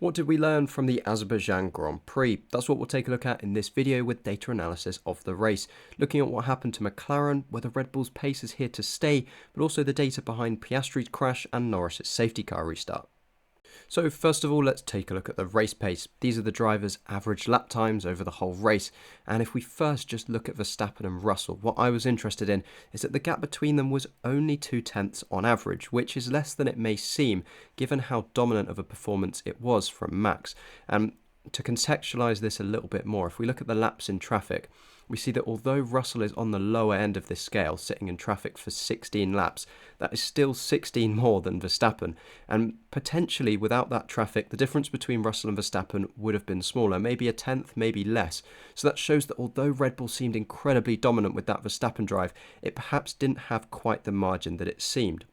What did we learn from the Azerbaijan Grand Prix? That's what we'll take a look at in this video with data analysis of the race, looking at what happened to McLaren, whether Red Bull's pace is here to stay, but also the data behind Piastri's crash and Norris's safety car restart. So first of all, let's take a look at the race pace. These are the drivers' average lap times over the whole race. And if we first just look at Verstappen and Russell, what I was interested in is that the gap between them was only 0.2 on average, which is less than it may seem, given how dominant of a performance it was from Max. And to contextualize this a little bit more, if we look at the laps in traffic, we see that although Russell is on the lower end of this scale, sitting in traffic for 16 laps, that is still 16 more than Verstappen. And potentially without that traffic, the difference between Russell and Verstappen would have been smaller, maybe a tenth, maybe less. So that shows that although Red Bull seemed incredibly dominant with that Verstappen drive, it perhaps didn't have quite the margin that it seemed.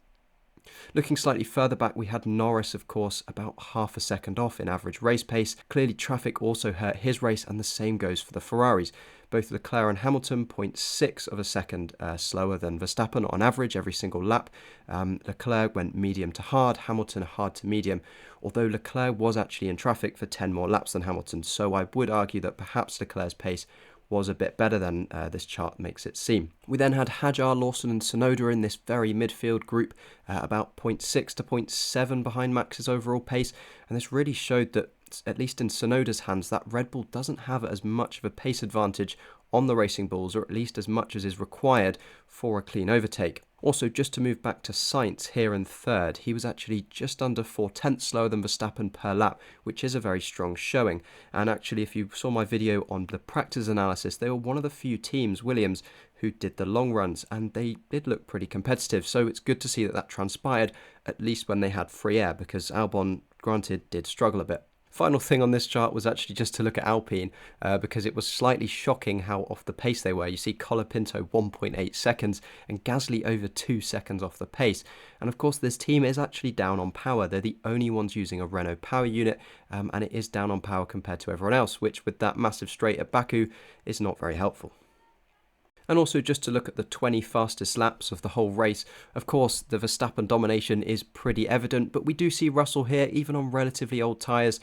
Looking slightly further back, we had Norris, of course, about half a second off in average race pace. Clearly, traffic also hurt his race, and the same goes for the Ferraris. Both Leclerc and Hamilton 0.6 of a second slower than Verstappen on average every single lap. Leclerc went medium to hard, Hamilton hard to medium, although Leclerc was actually in traffic for 10 more laps than Hamilton, so I would argue that perhaps Leclerc's pace was a bit better than this chart makes it seem. We then had Hadjar, Lawson and Tsunoda in this very midfield group, about 0.6 to 0.7 behind Max's overall pace, and this really showed that, at least in Tsunoda's hands, that Red Bull doesn't have as much of a pace advantage on the racing balls, or at least as much as is required for a clean overtake. Also, just to move back to Sainz here in third, he was actually just under 0.4 slower than Verstappen per lap, which is a very strong showing. And actually, if you saw my video on the practice analysis, they were one of the few teams, Williams, who did the long runs, and they did look pretty competitive. So it's good to see that that transpired, at least when they had free air, because Albon, granted, did struggle a bit. Final thing on this chart was actually just to look at Alpine, because it was slightly shocking how off the pace they were. You see Colapinto 1.8 seconds and Gasly over 2 seconds off the pace. And of course this team is actually down on power. They're the only ones using a Renault power unit, and it is down on power compared to everyone else, which with that massive straight at Baku is not very helpful. And also just to look at the 20 fastest laps of the whole race, of course the Verstappen domination is pretty evident, but we do see Russell here, even on relatively old tyres,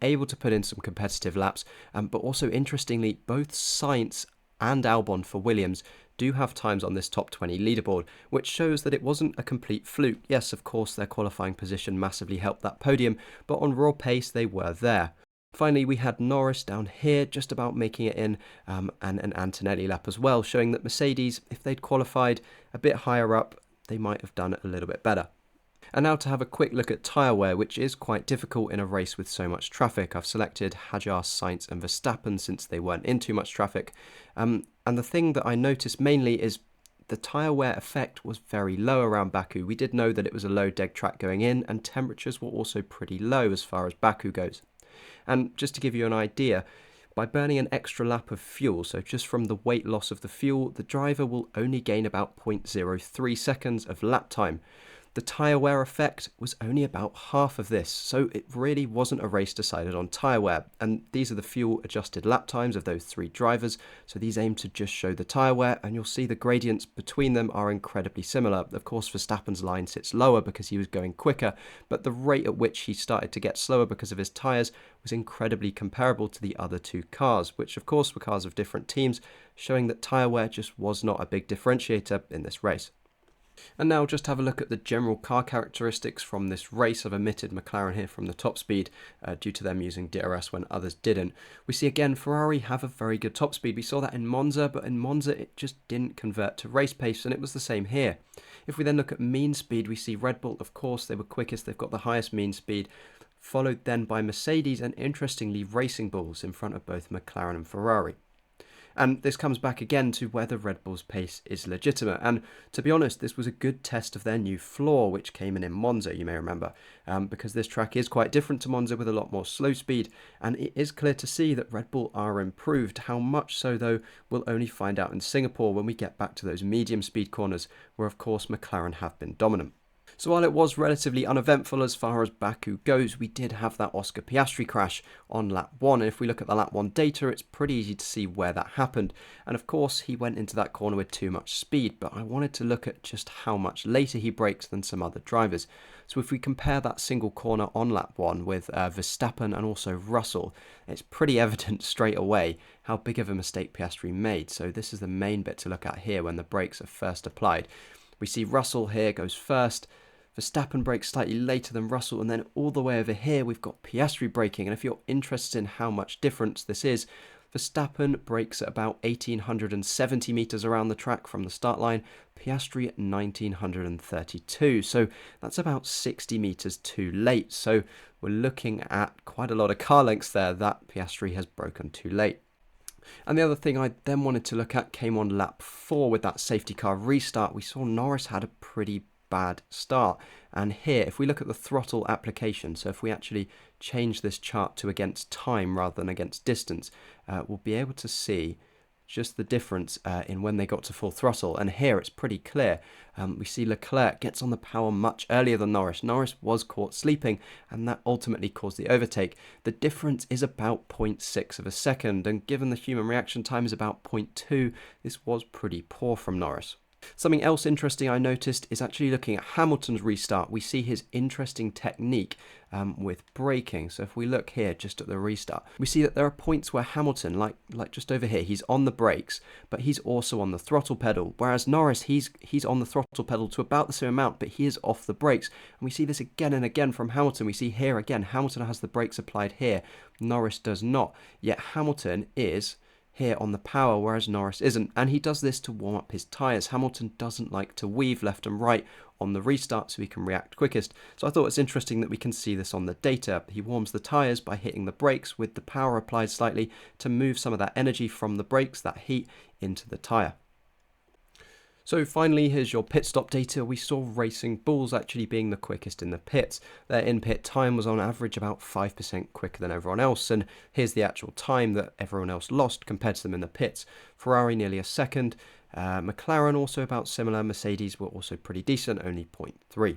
able to put in some competitive laps. But also interestingly, both Sainz and Albon for Williams do have times on this top 20 leaderboard, which shows that it wasn't a complete fluke. Yes, of course their qualifying position massively helped that podium, but on raw pace they were there. Finally, we had Norris down here, just about making it in, and an Antonelli lap as well, showing that Mercedes, if they'd qualified a bit higher up, they might have done it a little bit better. And now to have a quick look at tyre wear, which is quite difficult in a race with so much traffic. I've selected Hadjar, Sainz and Verstappen since they weren't in too much traffic. And the thing that I noticed mainly is the tyre wear effect was very low around Baku. We did know that it was a low deg track going in, and temperatures were also pretty low as far as Baku goes. And just to give you an idea, by burning an extra lap of fuel, so just from the weight loss of the fuel, the driver will only gain about 0.03 seconds of lap time. The tyre wear effect was only about half of this, so it really wasn't a race decided on tyre wear. And these are the fuel adjusted lap times of those three drivers, so these aim to just show the tyre wear, and you'll see the gradients between them are incredibly similar. Of course, Verstappen's line sits lower because he was going quicker, but the rate at which he started to get slower because of his tyres was incredibly comparable to the other two cars, which of course were cars of different teams, showing that tyre wear just was not a big differentiator in this race. And now just have a look at the general car characteristics from this race. I've omitted McLaren here from the top speed due to them using DRS when others didn't. We see again Ferrari have a very good top speed. We saw that in Monza, but in Monza it just didn't convert to race pace, and it was the same here. If we then look at mean speed, we see Red Bull, of course, they were quickest, they've got the highest mean speed, followed then by Mercedes and interestingly Racing Bulls in front of both McLaren and Ferrari. And this comes back again to whether Red Bull's pace is legitimate. And to be honest, this was a good test of their new floor, which came in Monza, you may remember, because this track is quite different to Monza with a lot more slow speed. And it is clear to see that Red Bull are improved. How much so, though, we'll only find out in Singapore when we get back to those medium speed corners, where, of course, McLaren have been dominant. So while it was relatively uneventful as far as Baku goes, we did have that Oscar Piastri crash on lap 1, and if we look at the lap 1 data, it's pretty easy to see where that happened. And of course, he went into that corner with too much speed, but I wanted to look at just how much later he brakes than some other drivers. So if we compare that single corner on lap 1 with Verstappen and also Russell, it's pretty evident straight away how big of a mistake Piastri made. So this is the main bit to look at here when the brakes are first applied. We see Russell here goes first, Verstappen brakes slightly later than Russell, and then all the way over here we've got Piastri braking. And if you're interested in how much difference this is, Verstappen brakes at about 1870 metres around the track from the start line, Piastri at 1932. So that's about 60 metres too late. So we're looking at quite a lot of car lengths there that Piastri has broken too late. And the other thing I then wanted to look at came on lap 4 with that safety car restart. We saw Norris had a pretty bad start, and here if we look at the throttle application, so if we actually change this chart to against time rather than against distance, we'll be able to see just the difference in when they got to full throttle. And here it's pretty clear. We see Leclerc gets on the power much earlier than Norris. Norris was caught sleeping, and that ultimately caused the overtake. The difference is about 0.6 of a second, and given the human reaction time is about 0.2, this was pretty poor from Norris. Something else interesting I noticed is actually looking at Hamilton's restart. We see his interesting technique with braking. So if we look here just at the restart, we see that there are points where Hamilton, like just over here, he's on the brakes, but he's also on the throttle pedal. Whereas Norris, he's on the throttle pedal to about the same amount, but he is off the brakes. And we see this again and again from Hamilton. We see here again, Hamilton has the brakes applied here. Norris does not. Yet Hamilton is here on the power, whereas Norris isn't, and he does this to warm up his tyres. Hamilton doesn't like to weave left and right on the restart so he can react quickest. So I thought it's interesting that we can see this on the data. He warms the tyres by hitting the brakes with the power applied slightly to move some of that energy from the brakes, that heat, into the tyre. So finally, here's your pit stop data. We saw Racing Bulls actually being the quickest in the pits. Their in-pit time was on average about 5% quicker than everyone else, and here's the actual time that everyone else lost compared to them in the pits. Ferrari nearly a second, McLaren also about similar, Mercedes were also pretty decent, only 0.3.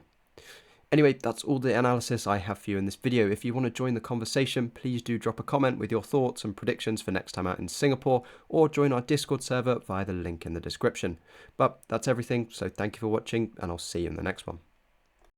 Anyway, that's all the analysis I have for you in this video. If you want to join the conversation, please do drop a comment with your thoughts and predictions for next time out in Singapore, or join our Discord server via the link in the description. But that's everything, so thank you for watching, and I'll see you in the next one.